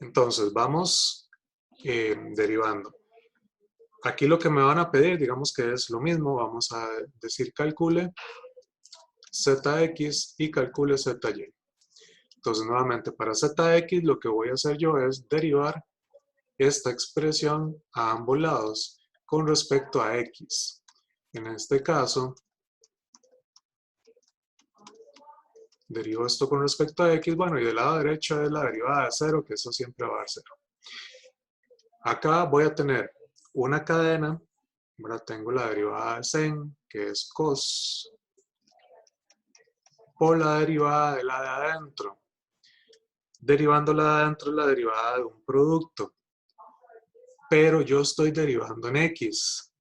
Entonces, vamos derivando. Aquí lo que me van a pedir, digamos que es lo mismo, vamos a decir calcule zx y calcule zy. Entonces, nuevamente, para zx lo que voy a hacer yo es derivar esta expresión a ambos lados con respecto a x. En este caso, derivo esto con respecto a x, bueno, y del lado derecho es la derivada de 0, que eso siempre va a dar 0. Acá voy a tener una cadena, ahora tengo la derivada de sen, que es cos, por la derivada de la de adentro. Derivando la de adentro es la derivada de un producto, pero yo estoy derivando en x.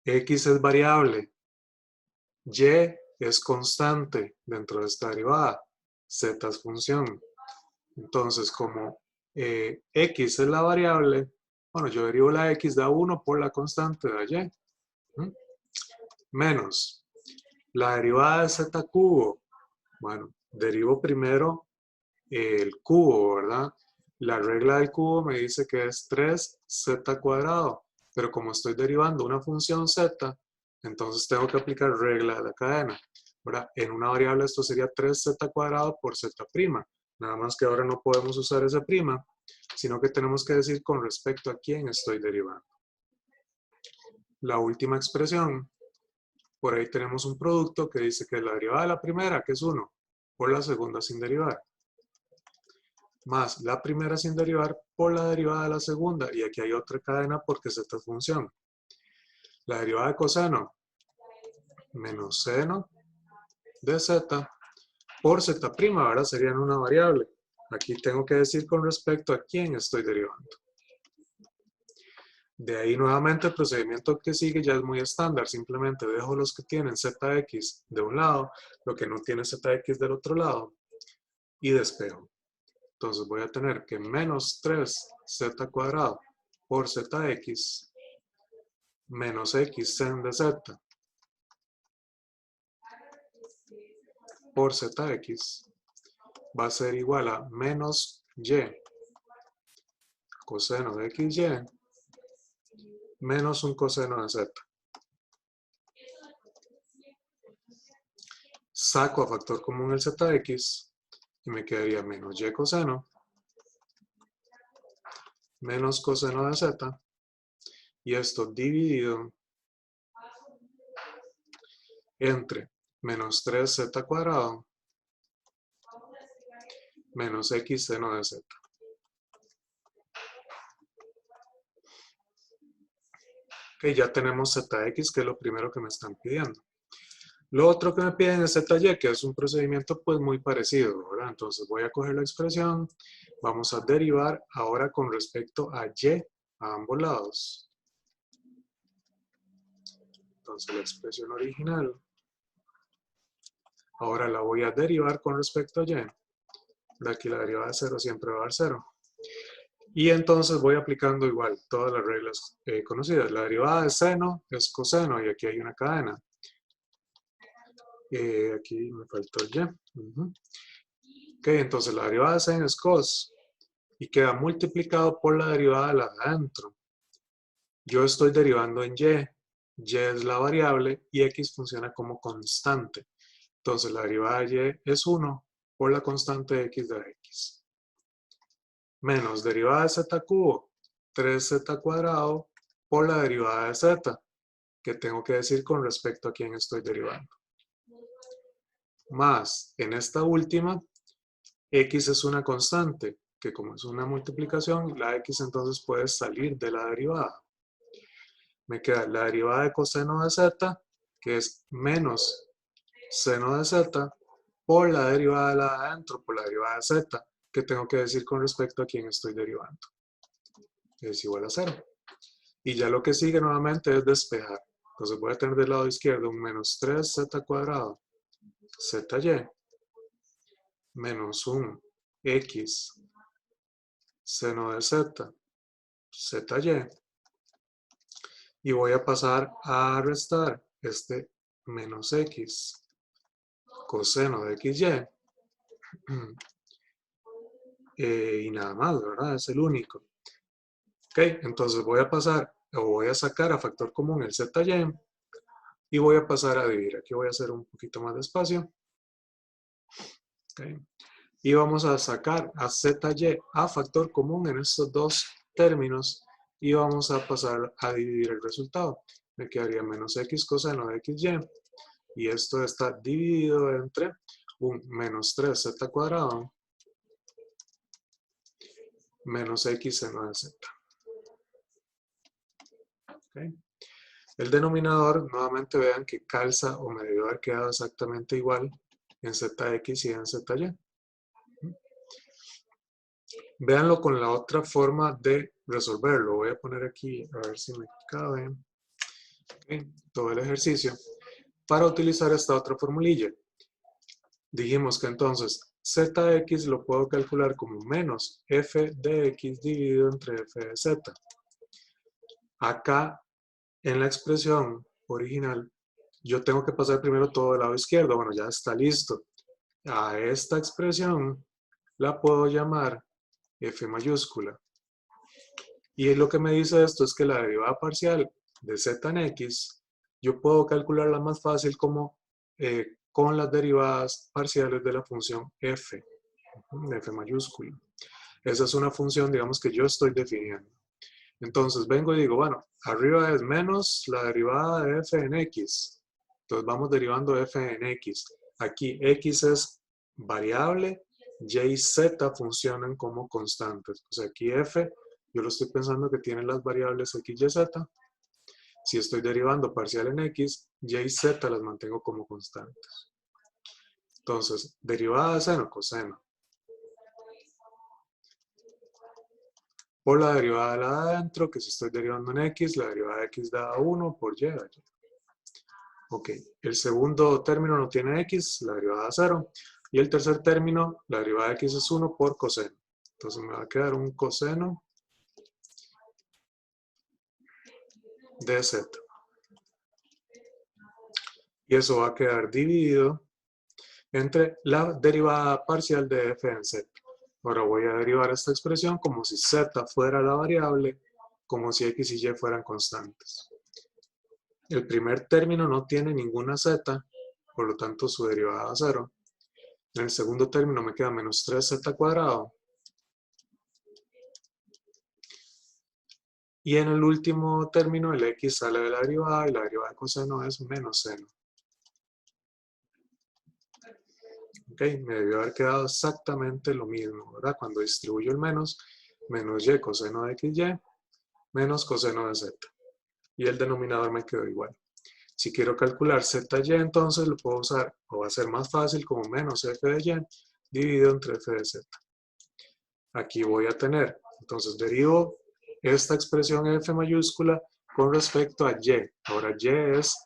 X es variable, y es constante dentro de esta derivada, z es función. Entonces, como x es la variable, bueno, yo derivo la x da 1 por la constante de y, menos la derivada de z cubo. Bueno, derivo primero el cubo, ¿verdad? La regla del cubo me dice que es 3z cuadrado, pero como estoy derivando una función z, entonces tengo que aplicar regla de la cadena. Ahora, en una variable esto sería 3z cuadrado por z'. Nada más que ahora no podemos usar esa prima, sino que tenemos que decir con respecto a quién estoy derivando. La última expresión, por ahí tenemos un producto que dice que la derivada de la primera, que es 1, por la segunda sin derivar, más la primera sin derivar por la derivada de la segunda, y aquí hay otra cadena porque z es función. La derivada de coseno menos seno de z por z', ¿verdad? Serían una variable. Aquí tengo que decir con respecto a quién estoy derivando. De ahí nuevamente el procedimiento que sigue ya es muy estándar, simplemente dejo los que tienen zx de un lado, lo que no tiene zx del otro lado, y despejo. Entonces voy a tener que menos 3z cuadrado por zx menos x sen de z por zx va a ser igual a menos y coseno de xy menos un coseno de z. Saco a factor común el zx y me quedaría menos y coseno menos coseno de z, y esto dividido entre menos 3z cuadrado menos x seno de z. Ok, ya tenemos zx, que es lo primero que me están pidiendo. Lo otro que me piden es zy, que es un procedimiento pues muy parecido, ¿verdad? Entonces voy a coger la expresión, vamos a derivar ahora con respecto a y a ambos lados. Entonces la expresión original, ahora la voy a derivar con respecto a y. De aquí la derivada de 0 siempre va a dar 0. Y entonces voy aplicando igual todas las reglas conocidas. La derivada de seno es coseno, y aquí hay una cadena. Aquí me faltó el y. Ok, entonces la derivada de sen es cos, y queda multiplicado por la derivada de la de adentro. Yo estoy derivando en y es la variable, y x funciona como constante. Entonces la derivada de y es 1 por la constante de x de x. Menos derivada de z cubo, 3z cuadrado, por la derivada de z, que tengo que decir con respecto a quién estoy derivando. Más, en esta última, x es una constante, que como es una multiplicación, la x entonces puede salir de la derivada. Me queda la derivada de coseno de z, que es menos seno de z, por la derivada de la de adentro, por la derivada de z, que tengo que decir con respecto a quién estoy derivando. Es igual a 0. Y ya lo que sigue nuevamente es despejar. Entonces voy a tener del lado izquierdo un menos 3z cuadrado zy menos un x seno de z zy, y voy a pasar a restar este menos x coseno de xy y nada más, ¿verdad? Es el único. Ok, entonces voy a pasar o voy a sacar a factor común el ZY y voy a pasar a dividir. Aquí voy a hacer un poquito más de espacio. Okay. Y vamos a sacar a ZY a factor común en estos dos términos y vamos a pasar a dividir el resultado. Me quedaría menos X coseno de XY y esto está dividido entre un menos 3Z cuadrado menos X seno de Z. Okay. El denominador, nuevamente vean que calza o me debió haber quedado exactamente igual en ZX y en ZY. Véanlo con la otra forma de resolverlo. Voy a poner aquí, a ver si me cabe, okay, todo el ejercicio, para utilizar esta otra formulilla. Dijimos que entonces ZX lo puedo calcular como menos f de x dividido entre f de z. Acá, en la expresión original, yo tengo que pasar primero todo el lado izquierdo. Bueno, ya está listo. A esta expresión la puedo llamar f mayúscula. Y lo que me dice esto es que la derivada parcial de z en x, yo puedo calcularla más fácil como con las derivadas parciales de la función f, de f mayúscula. Esa es una función, digamos, que yo estoy definiendo. Entonces vengo y digo, bueno, arriba es menos la derivada de f en x. Entonces vamos derivando f en x. Aquí x es variable, y y z funcionan como constantes. O sea, aquí f, yo lo estoy pensando que tiene las variables x y z. Si estoy derivando parcial en x, y y z las mantengo como constantes. Entonces, derivada de seno, coseno. Por la derivada de la de adentro, que si estoy derivando en x, la derivada de x da 1 por y. Ok, el segundo término no tiene x, la derivada da 0. Y el tercer término, la derivada de x es 1 por coseno. Entonces me va a quedar un coseno de z. Y eso va a quedar dividido entre la derivada parcial de f en z. Ahora voy a derivar esta expresión como si z fuera la variable, como si x y y fueran constantes. El primer término no tiene ninguna z, por lo tanto su derivada da 0. En el segundo término me queda menos 3z cuadrado. Y en el último término el x sale de la derivada y la derivada de coseno es menos seno. Ok, me debió haber quedado exactamente lo mismo, ¿verdad? Cuando distribuyo el menos y coseno de xy, menos coseno de z. Y el denominador me quedó igual. Si quiero calcular zy, entonces lo puedo usar, o va a ser más fácil, como menos f de y dividido entre f de z. Aquí voy a tener, entonces derivo esta expresión f mayúscula con respecto a y. Ahora y es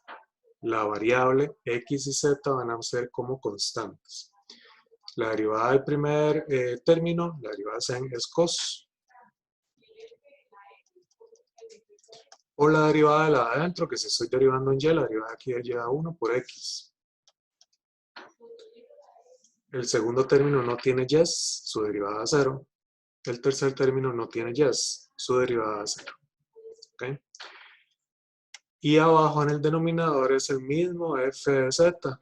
la variable, x y z van a ser como constantes. La derivada del primer término, la derivada de sen es cos. O la derivada de la de adentro, que si estoy derivando en y, la derivada aquí de y da 1 por x. El segundo término no tiene y, su derivada da 0. El tercer término no tiene y, su derivada da 0. ¿Okay? Y abajo en el denominador es el mismo f de z.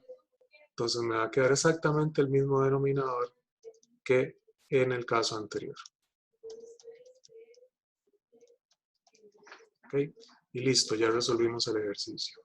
Entonces me va a quedar exactamente el mismo denominador que en el caso anterior. ¿Okay? Y listo, ya resolvimos el ejercicio.